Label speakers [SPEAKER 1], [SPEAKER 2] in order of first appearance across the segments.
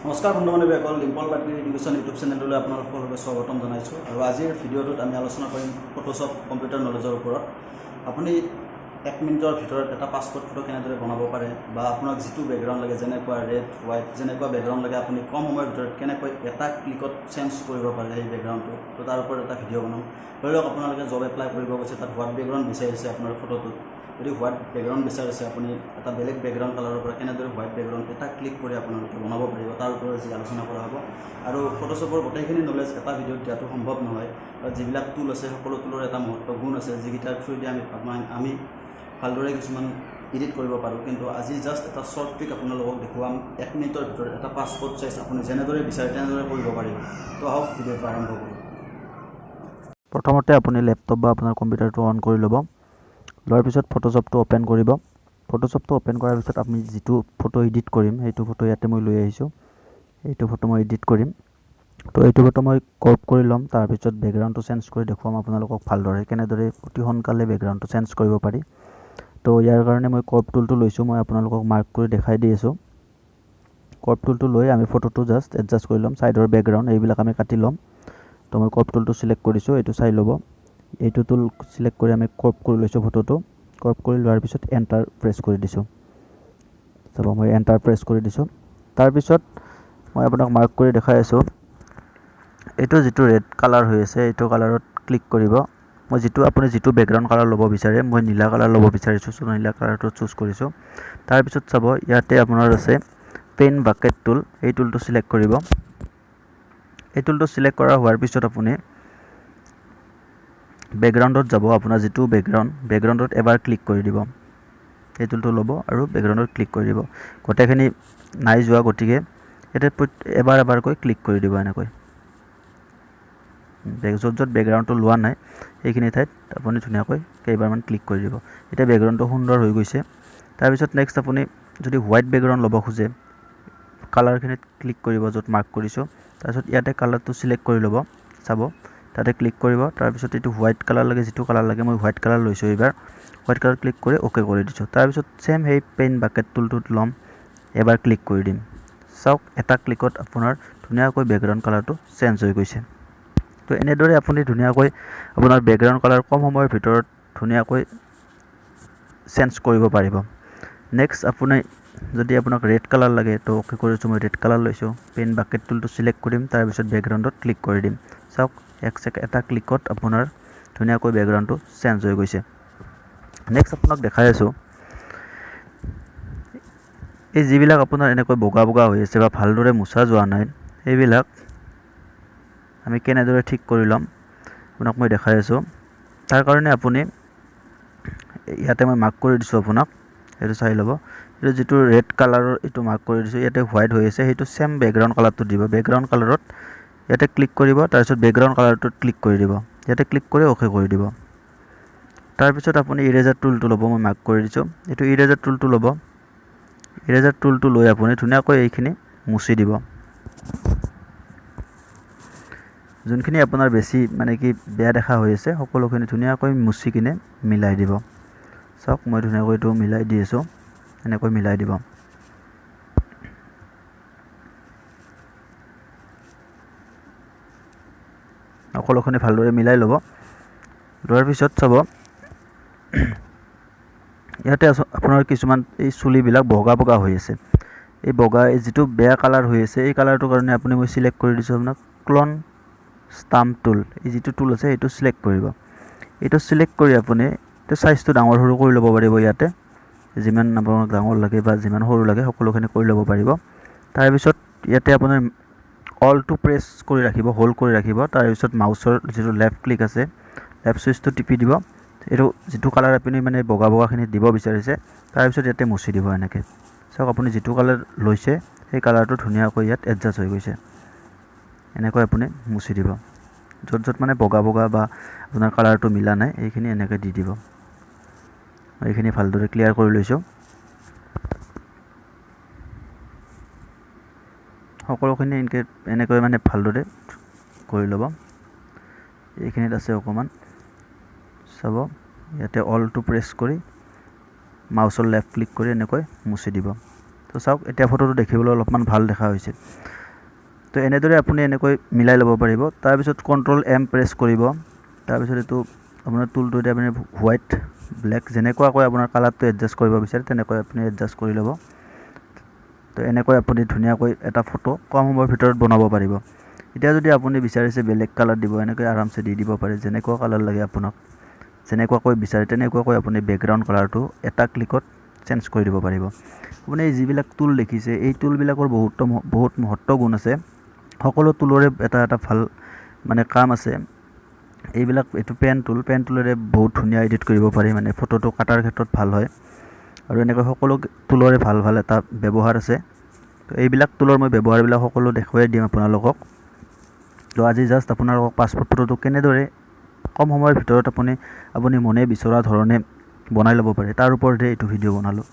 [SPEAKER 1] নমস্কাৰ বন্ধু-বান্ধৱীসকল, Dimple Patgiri education YouTube চেনেললৈ আপোনালোক সকলোকে স্বাগতম জনাইছোঁ। আৰু আজিৰ ভিডিঅ'টোত আমি আলোচনা কৰিম ফটোশ্বপ কম্পিউটাৰ নলেজৰ ওপৰত। আপুনি 1 মিনিটৰ ভিতৰত এটা পাছপোৰ্ট ফটো কেনেদৰে বনাব পাৰে বা আপোনাক যিটো বেকগ্ৰাউণ্ড লাগে, যেনেকুৱা ৰেড, হোৱাইট, যেনেকুৱা বেকগ্ৰাউণ্ড লাগে আপুনি কম সময়ৰ ভিতৰত কেনেকৈ এটা ক্লিকত চেঞ্জ কৰিব পাৰে সেই বেকগ্ৰাউণ্ডটো। তো তাৰ ওপৰত এটা ভিডিঅ' বনাম। ধৰি লওক আপোনালোকে জব এপ্লাই কৰিব গৈছে, তাত হোৱাইট বেকগ্ৰাউণ্ড বিচাৰিছে আপোনাৰ ফটোটোত। যদি হোৱাইট বেকগ্ৰাউণ্ড বিচাৰিছে, আপুনি এটা বেলেগ বেকগ্ৰাউণ্ড কালাৰৰ পৰা কেনেদৰে হোৱাইট বেকগ্ৰাউণ্ড এটা ক্লিক কৰি আপোনালোকে বনাব পাৰিব, তাৰ ওপৰত যি আলোচনা কৰা হ'ব। আৰু ফটোশ্বপৰ গোটেইখিনি নলেজ এটা ভিডিঅ'ত দিয়াটো সম্ভৱ নহয়। যিবিলাক টুল আছে, সকলো টুলৰ এটা মহত্ব গুণ আছে, যিকেইটাৰ থ্ৰুদি আমি ভালদৰে কিছুমান এডিট কৰিব পাৰোঁ। কিন্তু আজি জাষ্ট এটা শ্বৰ্ট ট্ৰিক আপোনালোকক দেখুৱাম। 1 মিনিটৰ ভিতৰত এটা পাছপোৰ্ট চাইজ আপুনি যেনেদৰে বিচাৰে তেনেদৰে কৰিব পাৰিব। তো আহক ভিডিঅ'টো আৰম্ভ কৰোঁ।
[SPEAKER 2] প্ৰথমতে আপুনি লেপটপ বা আপোনাৰ কম্পিউটাৰটো অন কৰি ল'ব। লোৱাৰ পিছত ফটোশ্বপটো অ'পেন কৰিব। ফটোশ্বপটো অ'পেন কৰাৰ পিছত আমি যিটো ফটো এডিট কৰিম সেইটো ফটো ইয়াতে মই লৈ আহিছোঁ। এইটো ফটো মই এডিট কৰিম। তো এইটো ফটো মই ক্ৰপ কৰি ল'ম। তাৰপিছত বেকগ্ৰাউণ্ডটো চেঞ্জ কৰি দেখুৱাম আপোনালোকক ভালদৰে কেনেদৰে অতি সোনকালে বেকগ্ৰাউণ্ডটো চেঞ্জ কৰিব পাৰি। তো ইয়াৰ কাৰণে মই ক্ৰপ টুলটো লৈছোঁ। মই আপোনালোকক মাৰ্ক কৰি দেখাই দি আছোঁ। ক্ৰপ টুলটো লৈ আমি ফটোটো জাষ্ট এডজাষ্ট কৰি ল'ম। ছাইডৰ বেকগ্ৰাউণ্ড এইবিলাক আমি কাটি ল'ম। তো মই ক্ৰপ টুলটো চিলেক্ট কৰিছোঁ, এইটো চাই ল'ব। এইটো টুল চিলেক্ট কৰি আমি ক্ৰপ কৰি লৈছোঁ ফটোটো। ক্ৰপ কৰি লোৱাৰ পিছত এণ্টাৰ প্ৰেছ কৰি দিছোঁ। চাব, মই এণ্টাৰ প্ৰেছ কৰি দিছোঁ। তাৰপিছত মই আপোনাক মাৰ্ক কৰি দেখাই আছোঁ। এইটো যিটো ৰেড কালাৰ হৈ আছে, এইটো কালাৰত ক্লিক কৰিব। মই আপুনি যিটো বেকগ্ৰাউণ্ড কালাৰ ল'ব বিচাৰে, মই নীলা কালাৰ ল'ব বিচাৰিছোঁ, চ' নীলা কালাৰটো চুজ কৰিছোঁ। তাৰপিছত চাব, ইয়াতে আপোনাৰ আছে পেন বাকেট টুল। এই টুলটো চিলেক্ট কৰিব। এই টুলটো চিলেক্ট কৰা হোৱাৰ পিছত আপুনি বেকগ্ৰাউণ্ডত যাব। আপোনাৰ যিটো বেকগ্ৰাউণ্ডত এবাৰ ক্লিক কৰি দিব। এই টুলটো ল'ব আৰু বেকগ্ৰাউণ্ডত ক্লিক কৰি দিব। গোটেইখিনি নাই যোৱা, গতিকে ইয়াতে এবাৰকৈ ক্লিক কৰি দিব। এনেকৈ য'ত বেকগ্ৰাউণ্ডটো লোৱা নাই সেইখিনি ঠাইত আপুনি ধুনীয়াকৈ কেইবাৰমান ক্লিক কৰি দিব। এতিয়া বেকগ্ৰাউণ্ডটো সুন্দৰ হৈ গৈছে। তাৰপিছত নেক্সট আপুনি যদি হোৱাইট বেকগ্ৰাউণ্ড ল'ব খোজে, কালাৰখিনিত ক্লিক কৰিব য'ত মাৰ্ক কৰিছোঁ। তাৰপিছত ইয়াতে কালাৰটো চিলেক্ট কৰি ল'ব। চাব, তাতে ক্লিক কৰিব। তাৰপিছত এইটো হোৱাইট কালাৰ লাগে, যিটো কালাৰ লাগে মই হোৱাইট কালাৰ লৈছোঁ। এইবাৰ হোৱাইট কালাৰ ক্লিক কৰি অ'কে কৰি দিছোঁ। তাৰপিছত ছেম সেই পেন বাকেট টুলটোত ল'ম, এবাৰ ক্লিক কৰি দিম। চাওক, এটা ক্লিকত আপোনাৰ ধুনীয়াকৈ বেকগ্ৰাউণ্ড কালাৰটো চেঞ্জ হৈ গৈছে। তো এনেদৰে আপুনি ধুনীয়াকৈ আপোনাৰ বেকগ্ৰাউণ্ড কালাৰ কম সময়ৰ ভিতৰত ধুনীয়াকৈ চেঞ্জ কৰিব পাৰিব। নেক্সট যদি আপোনাক ৰেড কালাৰ লাগে, তো অ'কে কৰিছোঁ, মই ৰেড কালাৰ লৈছোঁ। পেন বাকেট টুলটো চিলেক্ট কৰিম, তাৰপিছত বেকগ্ৰাউণ্ডত ক্লিক কৰি দিম। চাওক, এটা ক্লিকত আপোনাৰ ধুনীয়াকৈ বেকগ্ৰাউণ্ডটো চেঞ্জ হৈ গৈছে। নেক্সট আপোনাক দেখাই আছোঁ, এই যিবিলাক আপোনাৰ এনেকৈ বগা বগা হৈ আছে বা ভালদৰে মোচা যোৱা নাই, সেইবিলাক আমি কেনেদৰে ঠিক কৰি ল'ম আপোনাক মই দেখাই আছোঁ। তাৰ কাৰণে আপুনি ইয়াতে মই মাৰ্ক কৰি দিছোঁ আপোনাক, এইটো চাই ল'ব। এইটো যিটো ৰেড কালাৰৰ এইটো মাৰ্ক কৰি দিছোঁ, ইয়াতে হোৱাইট হৈ আছে, সেইটো ছেম বেকগ্ৰাউণ্ড কালাৰটো দিব। বেকগ্ৰাউণ্ড কালাৰত ইয়াতে ক্লিক কৰিব, তাৰপিছত বেকগ্ৰাউণ্ড কালাৰটোত ক্লিক কৰি দিব। ইয়াতে ক্লিক কৰি অ'কে কৰি দিব। তাৰপিছত আপুনি ইৰেজাৰ টুলটো ল'ব, মই মাৰ্ক কৰি দিছোঁ। এইটো ইৰেজাৰ টুলটো ল'ব। ইৰেজাৰ টুলটো লৈ আপুনি ধুনীয়াকৈ এইখিনি মুচি দিব। যোনখিনি আপোনাৰ বেছি বেয়া দেখা হৈ আছে, সকলোখিনি ধুনীয়াকৈ মুচি কিনে মিলাই দিব। চাওক, মই ধুনীয়াকৈ এইটো মিলাই দি আছোঁ। এনেকৈ মিলাই দিব। সকলোখিনি ভালদৰে মিলাই ল'ব। লোৱাৰ পিছত চাব, ইয়াতে আপোনাৰ কিছুমান এই চুলিবিলাক বগা বগা হৈ আছে। এই যিটো বেয়া কালাৰ হৈ আছে, এই কালাৰটোৰ কাৰণে মই চিলেক্ট কৰি দিছোঁ আপোনাক ক্লন ষ্টাম্প টুল। এই যিটো টুল আছে এইটো চিলেক্ট কৰিব। এইটো চিলেক্ট কৰি আপুনি এইটো চাইজটো ডাঙৰ সৰু কৰি ল'ব পাৰিব। ইয়াতে যিমান আপোনাক ডাঙৰ লাগে বা যিমান সৰু লাগে সকলোখিনি কৰি ল'ব পাৰিব। তাৰপিছত ইয়াতে আপোনাৰ অলটো প্ৰেছ কৰি ৰাখিব, হোল্ড কৰি ৰাখিব। তাৰপিছত মাউচৰ যিটো লেফ্ট ক্লিক আছে, লেফ্ট চুইচটো টিপি দিব। এইটো যিটো কালাৰ আপুনি বগা বগাখিনি দিব বিচাৰিছে, তাৰপিছত ইয়াতে মুচি দিব। এনেকৈ চাওক, আপুনি যিটো কালাৰ লৈছে সেই কালাৰটো ধুনীয়াকৈ ইয়াত এডজাষ্ট হৈ গৈছে। এনেকৈ আপুনি মুচি দিব। য'ত বগা বগা বা আপোনাৰ কালাৰটো মিলা নাই, এইখিনি এনেকৈ দি দিব। এইখিনি ভালদৰে ক্লিয়াৰ কৰি লৈছোঁ। সকলোখিনি এনেকৈ ভালদৰে কৰি ল'ব। এইখিনিত আছে অকণমান, চাব, ইয়াতে অলটো প্ৰেছ কৰি মাউচৰ লেফ্ট ক্লিক কৰি এনেকৈ মুচি দিব। তো চাওক এতিয়া ফটোটো দেখিবলৈ অলপমান ভাল দেখা হৈছে। তো এনেদৰে আপুনি এনেকৈ মিলাই ল'ব পাৰিব। তাৰপিছত কণ্ট্ৰল M প্ৰেছ কৰিব। তাৰপিছত এইটো আপোনাৰ টুলটো এতিয়া আপুনি হোৱাইট ব্লেক যেনেকুৱাকৈ আপোনাৰ কালাৰটো এডজাষ্ট কৰিব বিচাৰে তেনেকৈ আপুনি এডজাষ্ট কৰি ল'ব। তো এনেকৈ আপুনি ধুনীয়াকৈ এটা ফটো কম সময়ৰ ভিতৰত বনাব পাৰিব। এতিয়া যদি আপুনি বিচাৰিছে বেলেগ কালাৰ দিব, এনেকৈ আৰামছে দি দিব পাৰে, যেনেকুৱা কালাৰ লাগে আপোনাক, যেনেকুৱাকৈ বিচাৰে তেনেকুৱাকৈ আপুনি বেকগ্ৰাউণ্ড কালাৰটো এটা ক্লিকত চেঞ্জ কৰি দিব পাৰিব। আপুনি যিবিলাক টুল দেখিছে এই টুলবিলাকৰ বহুত মহত্ব গুণ আছে। সকলো টুলৰে এটা ভাল মানে কাম আছে। এইটো পেন টুলেৰে বহুত ধুনীয়া এডিট কৰিব পাৰি, মানে ফটোটো কাটাৰ ক্ষেত্ৰত ভাল হয়। আৰু এনেকৈ সকলো টুলৰে ভাল এটা ব্যৱহাৰ আছে। তো এইবিলাক টুলৰ মই ব্যৱহাৰবিলাক সকলো দেখুৱাই দিম আপোনালোকক। তো আজি জাষ্ট আপোনালোকক পাছপোৰ্ট ফটোটো কেনেদৰে কম সময়ৰ ভিতৰত আপুনি মনে বিচৰা ধৰণে বনাই ল'ব পাৰে তাৰ ওপৰতে এইটো ভিডিঅ' বনালোঁ।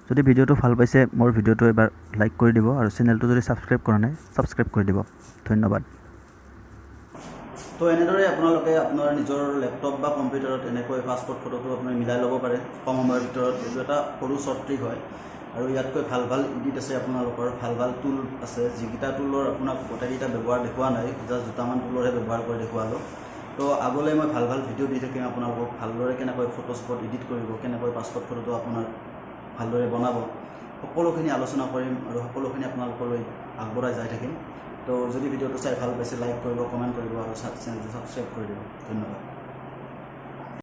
[SPEAKER 2] যদি ভিডিঅ'টো ভাল পাইছে মোৰ ভিডিঅ'টো এবাৰ লাইক কৰি দিব আৰু চেনেলটো যদি ছাবস্ক্ৰাইব কৰা নাই ছাবস্ক্ৰাইব কৰি দিব। ধন্যবাদ।
[SPEAKER 1] তো এনেদৰে আপোনালোকে আপোনাৰ নিজৰ লেপটপ বা কম্পিউটাৰত এনেকৈ পাছপোৰ্ট ফটোটো আপুনি মিলাই ল'ব পাৰে কম সময়ৰ ভিতৰত। এইটো এটা সৰু শ্বৰ্ট ট্ৰিক হয় আৰু ইয়াতকৈ ভাল এডিট আছে আপোনালোকৰ, ভাল টুল আছে। যিকেইটা টুলৰ আপোনাক গোটেইকেইটা ব্যৱহাৰ দেখুওৱা নাই, জাষ্ট দুটামান টুলৰহে ব্যৱহাৰ কৰি দেখুৱালোঁ। তো আগলৈ মই ভাল ভিডিঅ' দি থাকিম আপোনালোকক, ভালদৰে কেনেকৈ ফটোশ্বপত এডিট কৰিব, কেনেকৈ পাছপোৰ্ট ফটোটো আপোনাৰ ভালদৰে বনাব, সকলোখিনি আলোচনা কৰিম আৰু সকলোখিনি আপোনালোকলৈ আগবঢ়াই যাই থাকিম। তো যদি ভিডিঅ'টো চাই ভাল পাইছে লাইক কৰিব, কমেণ্ট কৰিব আৰু চেনেলটো ছাবস্ক্ৰাইব কৰি দিব। ধন্যবাদ।